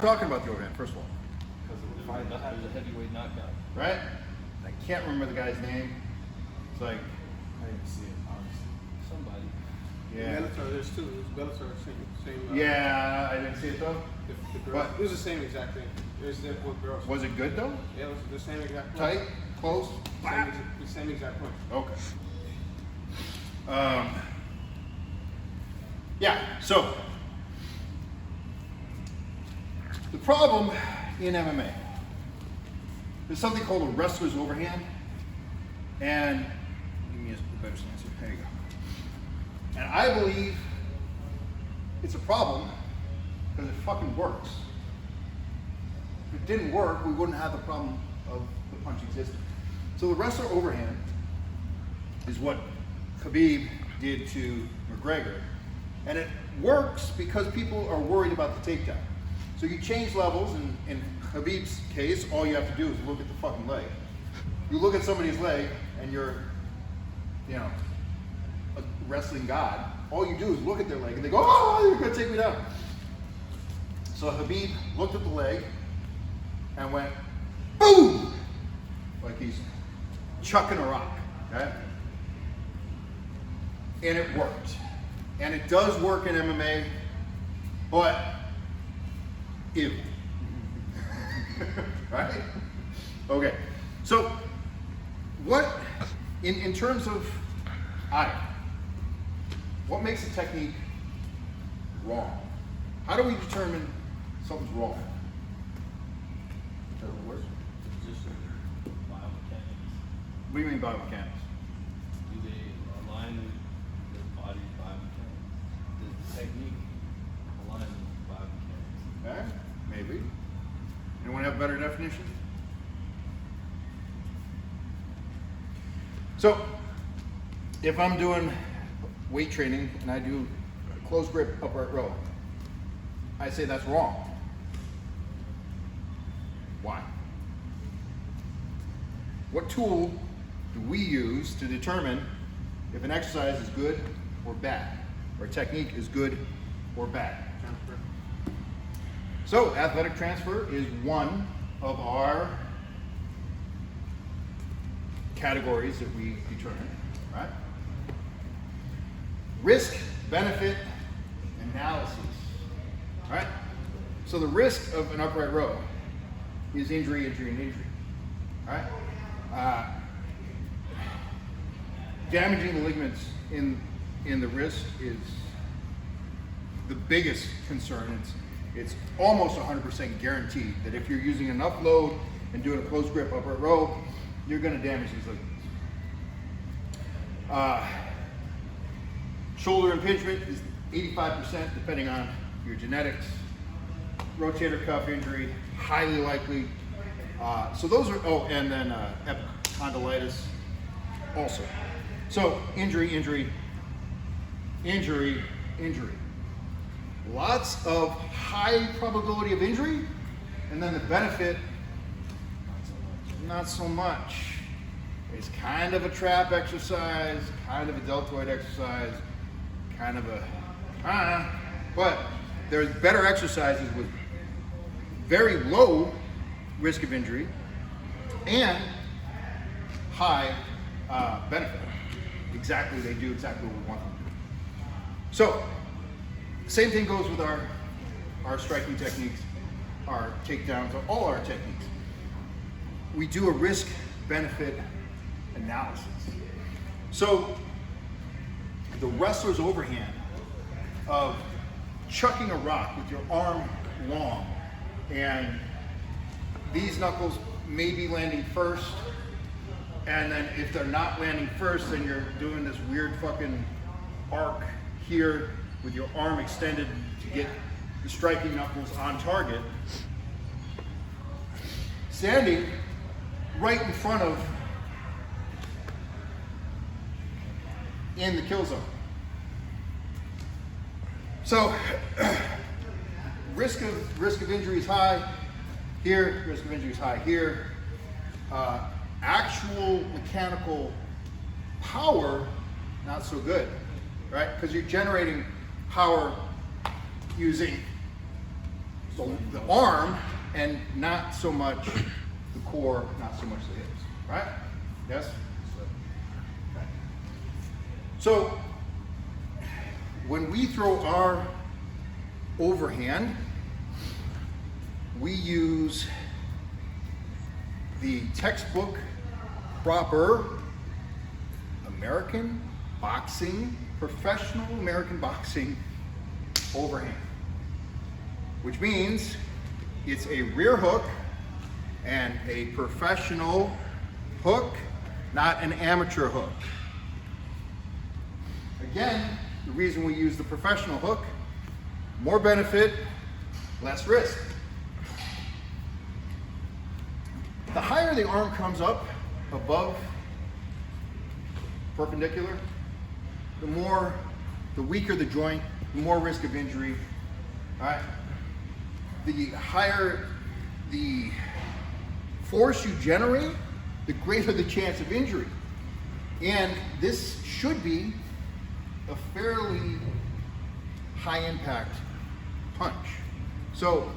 Talking about the overhand, first of all. Because it was a heavyweight knockout. Right? I can't remember the guy's name. It's like, I didn't see it, honestly. Somebody. yeah. Bellator, there's two. It was Bellator, same. Yeah, I didn't see it though. The girls, it was the same exact thing. It was the girls. Was it good though? Yeah, it was the same exact point. Tight? Close? Same exact point. Okay. Yeah, so the problem in MMA, there's something called a wrestler's overhand, and give me a better stance here. There you go. And I believe it's a problem because it fucking works. If it didn't work, we wouldn't have the problem of the punch existing. So the wrestler overhand is what Khabib did to McGregor, and it works because people are worried about the takedown. So you change levels, and in Khabib's case, all you have to do is look at the fucking leg. You look at somebody's leg, and you're, a wrestling god. All you do is look at their leg, and they go, "Oh, you're gonna take me down." So Khabib looked at the leg and went, boom, like he's chucking a rock, okay? And it worked. And it does work in MMA, but ew. Right? Okay. So what, in terms of what makes a technique wrong? How do we determine something's wrong? Position, biomechanics. What do you mean biomechanics? Do they align with body biomechanics? Does the technique align with biomechanics? Okay, maybe. Anyone have a better definition? So, if I'm doing weight training and I do a close grip upright row, I say that's wrong. Why? What tool do we use to determine if an exercise is good or bad, or a technique is good or bad? Transfer. So, athletic transfer is one of our categories that we determine, right? Risk-benefit analysis, right? So the risk of an upright row is injury, injury, and injury, right? Damaging the ligaments in the wrist is the biggest concern. It's almost 100% guaranteed that if you're using enough load and doing a close grip upright row, you're going to damage these ligaments. Shoulder impingement is 85%, depending on your genetics. Rotator cuff injury, highly likely. So those are, and then epicondylitis also. So injury, injury, injury, injury. Lots of high probability of injury, and then the benefit, not so much. It's kind of a trap exercise, kind of a deltoid exercise, kind of a, but there's better exercises with very low risk of injury and high benefit. They do exactly what we want them to do. So, same thing goes with our striking techniques, our takedowns, all our techniques. We do a risk-benefit analysis. So, the wrestler's overhand of chucking a rock with your arm long, and these knuckles may be landing first, and then if they're not landing first, then you're doing this weird fucking arc here with your arm extended to get the striking knuckles on target. Standing right in front of, in the kill zone. So, risk of injury is high here, risk of injury is high here. Actual mechanical power, not so good, right? Because you're generating power using the arm and not so much the core, not so much the hips, right? Yes? Okay. So when we throw our overhand, we use the textbook proper American boxing, professional American boxing overhand, which means it's a rear hook and a professional hook, not an amateur hook. Again, the reason we use the professional hook, more benefit, less risk. The higher the arm comes up above perpendicular, the weaker the joint, the more risk of injury. All right? The higher the force you generate, the greater the chance of injury. And this should be a fairly high impact punch. So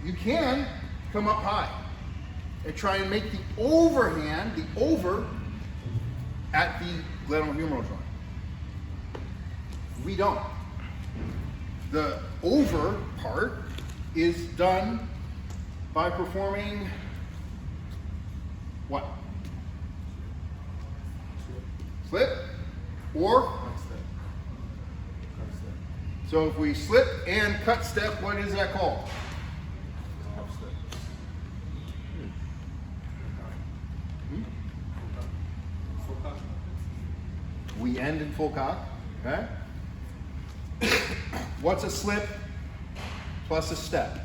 you can come up high and try and make the overhand, the over, at the glenohumeral joint. We don't. The over part is done by performing what? Slip or? So if we slip and cut step, what is that called? We end in full cock, okay? What's a slip plus a step?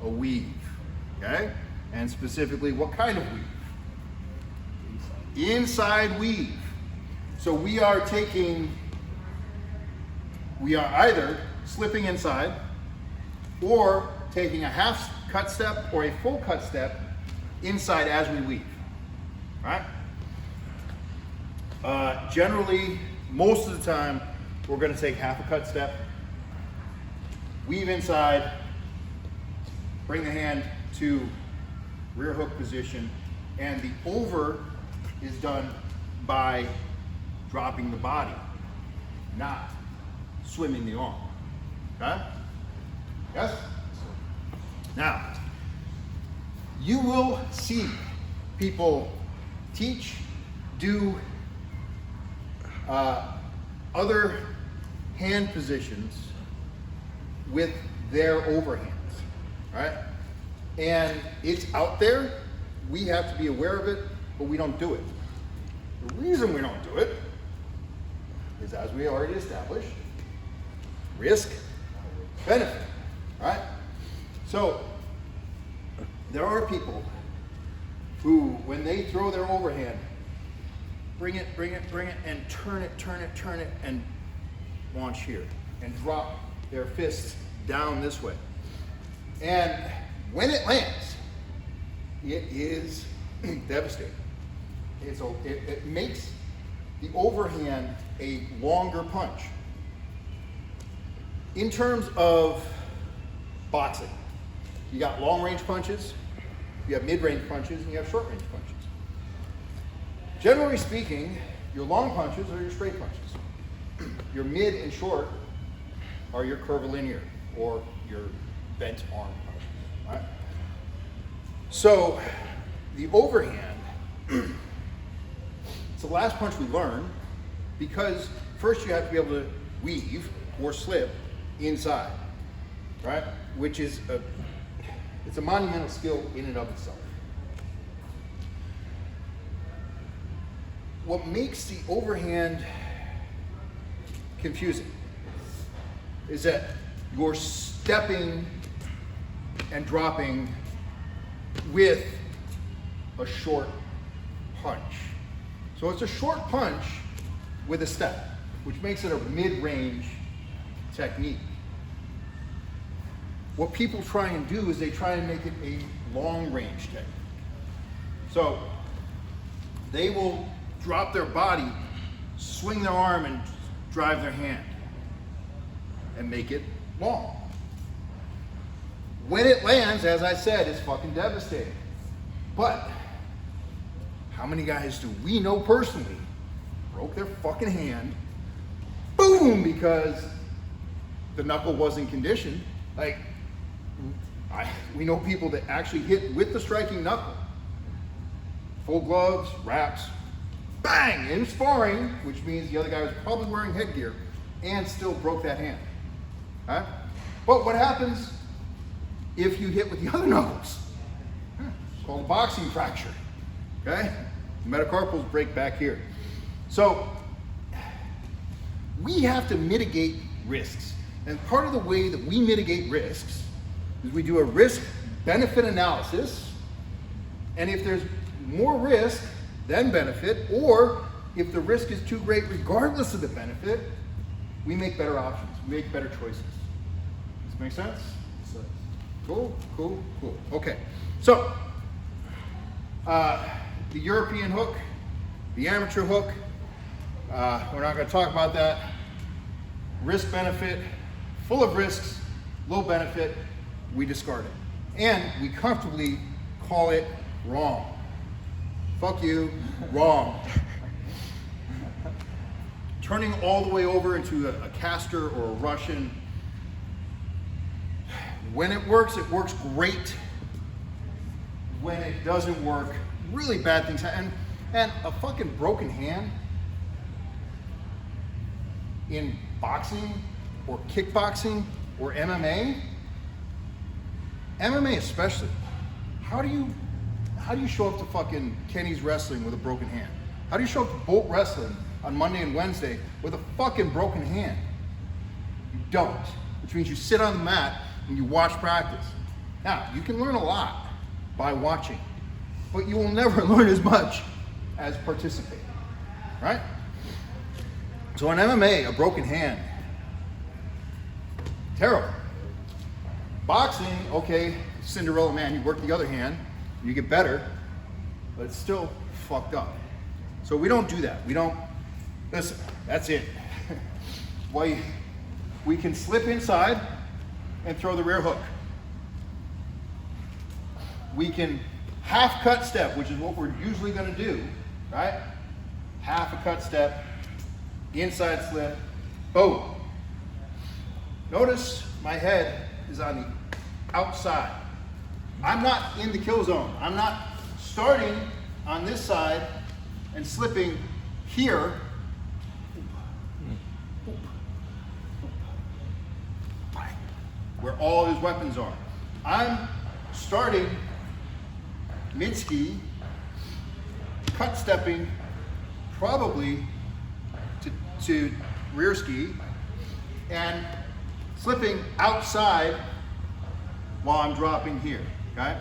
A weave, okay? And specifically, what kind of weave? Inside weave. So we are either slipping inside or taking a half cut step or a full cut step inside as we weave, right? Generally, most of the time, we're going to take half a cut step, weave inside, bring the hand to rear hook position, and the over is done by dropping the body, not swimming the arm. Okay? Yes? Now, you will see people teach, do other hand positions with their overhands, right? And it's out there. We have to be aware of it, but we don't do it. The reason we don't do it is, as we already established, risk, benefit, right? So there are people who, when they throw their overhand, bring it, and turn it, and launch here, and drop their fists down this way. And when it lands, it is devastating. It makes the overhand a longer punch. In terms of boxing, you got long range punches, you have mid-range punches, and you have short range punches. Generally speaking, your long punches are your straight punches. Your mid and short are your curvilinear or your bent arm punches, right? So the overhand, it's the last punch we learn, because first you have to be able to weave or slip inside, right? Which is it's a monumental skill in and of itself. What makes the overhand confusing is that you're stepping and dropping with a short punch. So it's a short punch with a step, which makes it a mid-range technique. What people try and do is they try and make it a long-range technique. So they will drop their body, swing their arm, and drive their hand and make it long. When it lands, as I said, it's fucking devastating. But how many guys do we know personally broke their fucking hand, boom, because the knuckle wasn't conditioned? Like, we know people that actually hit with the striking knuckle, full gloves, wraps, bang, in sparring, which means the other guy was probably wearing headgear and still broke that hand. Right? But what happens if you hit with the other knuckles? It's called a boxing fracture. Okay? Metacarpals break back here. So we have to mitigate risks. And part of the way that we mitigate risks is we do a risk-benefit analysis. And if there's more risk than benefit, or if the risk is too great regardless of the benefit, we make better options, we make better choices. Does this make sense? Cool, cool, cool. Okay, so the European hook, the amateur hook, we're not going to talk about that. Risk benefit, full of risks, low benefit, we discard it. And we comfortably call it wrong. Fuck you, wrong. Turning all the way over into a caster or a Russian, when it works great. When it doesn't work, really bad things happen. And a fucking broken hand in boxing or kickboxing or MMA especially, how do you show up to fucking Kenny's Wrestling with a broken hand? How do you show up to Bolt Wrestling on Monday and Wednesday with a fucking broken hand? You don't, which means you sit on the mat and you watch practice. Now, you can learn a lot by watching, but you will never learn as much as participating, right? So in MMA, a broken hand, terrible. Boxing, okay, Cinderella man, you work the other hand, you get better, but it's still fucked up. So we don't do that. We don't, listen, that's it. We can slip inside and throw the rear hook. We can half cut step, which is what we're usually going to do, right? Half a cut step, inside slip, boom. Notice my head is on the outside. I'm not in the kill zone. I'm not starting on this side and slipping here. Where all his weapons are. I'm starting mid-ski, cut stepping, probably to rear ski, and slipping outside while I'm dropping here, okay?